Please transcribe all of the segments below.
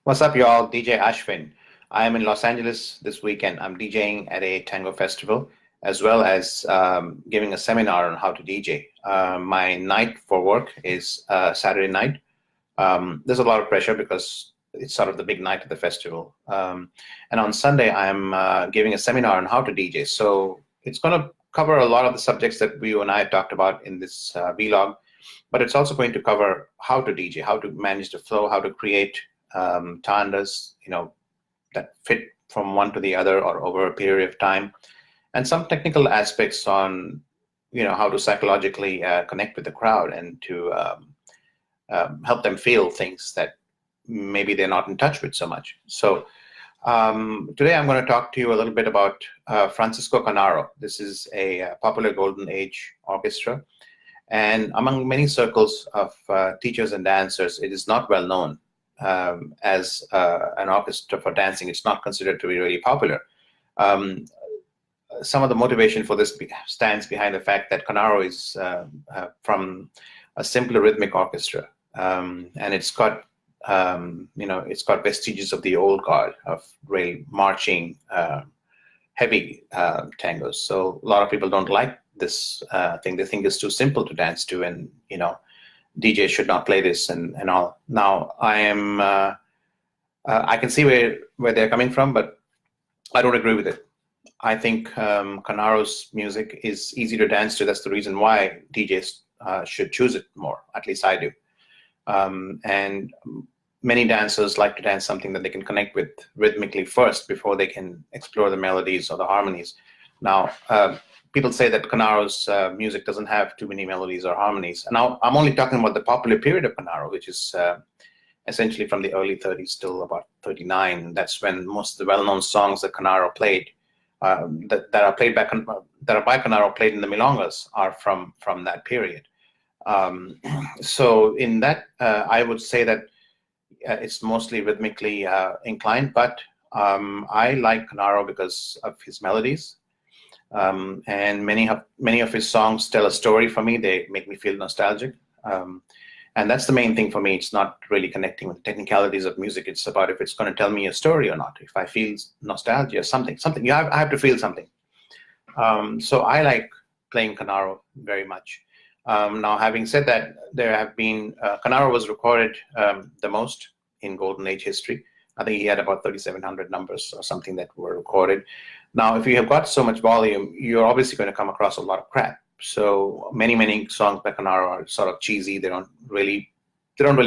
What's up, y'all? DJ Ashwin. I am in Los Angeles this weekend. I'm DJing at a tango festival, as well as giving a seminar on how to DJ. My night for work is Saturday night. There's a lot of pressure because it's sort of the big night of the festival. And on Sunday, I'm giving a seminar on how to DJ. So it's going to cover a lot of the subjects that you and I talked about in this vlog, but it's also going to cover how to DJ, how to manage the flow, how to create tandas, that fit from one to the other or over a period of time, and some technical aspects on, how to psychologically connect with the crowd and to help them feel things that maybe they're not in touch with so much. So today I'm going to talk to you a little bit about Francisco Canaro. This is a popular Golden Age orchestra, and among many circles of teachers and dancers, it is not well known as an orchestra for dancing. It's not considered to be really popular. Some of the motivation for this stands behind the fact that Canaro is from a simpler rhythmic orchestra, and it's got it's got vestiges of the old guard of really marching, heavy tangos. So a lot of people don't like this thing. They think it's too simple to dance to, and DJ should not play this and all. Now I can see where they're coming from, but I don't agree with it. I think Canaro's music is easy to dance to. That's the reason why DJs should choose it more. At least I do. And many dancers like to dance something that they can connect with rhythmically first before they can explore the melodies or the harmonies. Now, people say that Canaro's music doesn't have too many melodies or harmonies. And now I'm only talking about the popular period of Canaro, which is essentially from the early 30s till about 39. That's when most of the well-known songs that Canaro played, that are by Canaro, played in the Milongas, are from that period. So in that, I would say that it's mostly rhythmically inclined, but I like Canaro because of his melodies. And many of his songs tell a story for me. They make me feel nostalgic, and that's the main thing for me. It's not really connecting with the technicalities of music. It's about if it's going to tell me a story or not. If I feel nostalgia, something, I have to feel something. So I like playing Canaro very much. Now, having said that, there have been Canaro was recorded the most in Golden Age history. I think he had about 3,700 numbers or something that were recorded. Now, if you have got so much volume, you're obviously going to come across a lot of crap. So many songs by Canaro are sort of cheesy. They don't really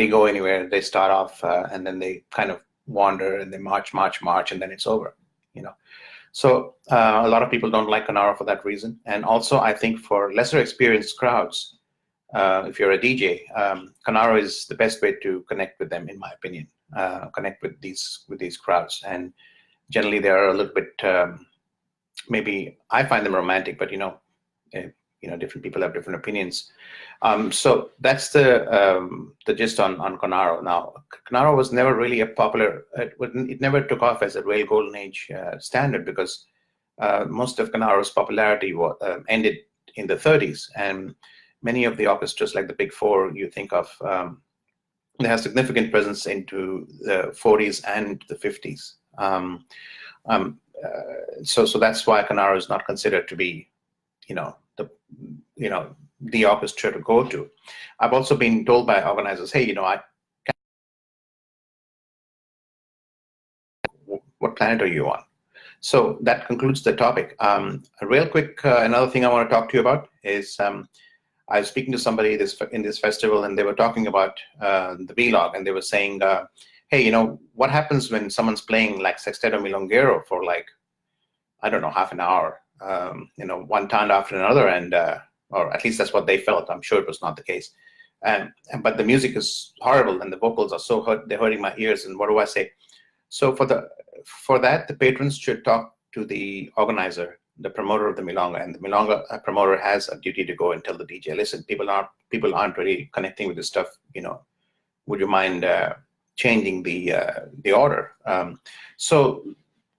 go anywhere. They start off and then they kind of wander and they march, and then it's over. So a lot of people don't like Canaro for that reason. And also, I think for lesser experienced crowds, if you're a DJ, Canaro is the best way to connect with them, in my opinion. Connect with these crowds, and generally they are a little bit. Maybe I find them romantic, but different people have different opinions. So that's the gist on Canaro. Now, Canaro was never really a popular. It never took off as a real Golden Age standard, because most of Canaro's popularity ended in the 30s, and many of the orchestras, like the Big Four, you think of, they have significant presence into the 40s and the 50s. So that's why Canaro is not considered to be, the orchestra to go to. I've also been told by organizers, hey, what planet are you on? So that concludes the topic. Real quick, another thing I want to talk to you about is I was speaking to somebody in this festival, and they were talking about the vlog, and they were saying, hey, what happens when someone's playing like Sexteto Milonguero for I don't know, half an hour, one tanda after another, and or at least that's what they felt. I'm sure it was not the case. But the music is horrible, and the vocals are so they're hurting my ears. And what do I say? So for that, the patrons should talk to the organizer, the promoter of the Milonga, and the Milonga promoter has a duty to go and tell the DJ, listen, people aren't really connecting with this stuff. Would you mind changing the order? So,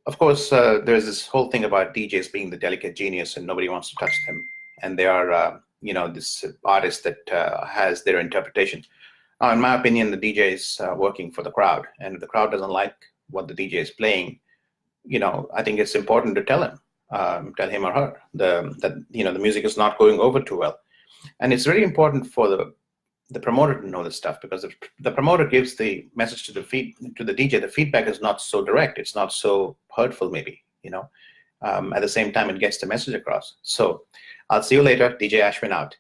of course, there's this whole thing about DJs being the delicate genius, and nobody wants to touch them. And they are, this artist that has their interpretation. In my opinion, the DJ is working for the crowd, and if the crowd doesn't like what the DJ is playing, I think it's important to tell him or her that the music is not going over too well. And it's very important for the promoter to know this stuff, because if the promoter gives the message to the DJ, the feedback is not so direct, it's not so hurtful, maybe. At the same time, it gets the message across. So I'll see you later. DJ Ashwin out.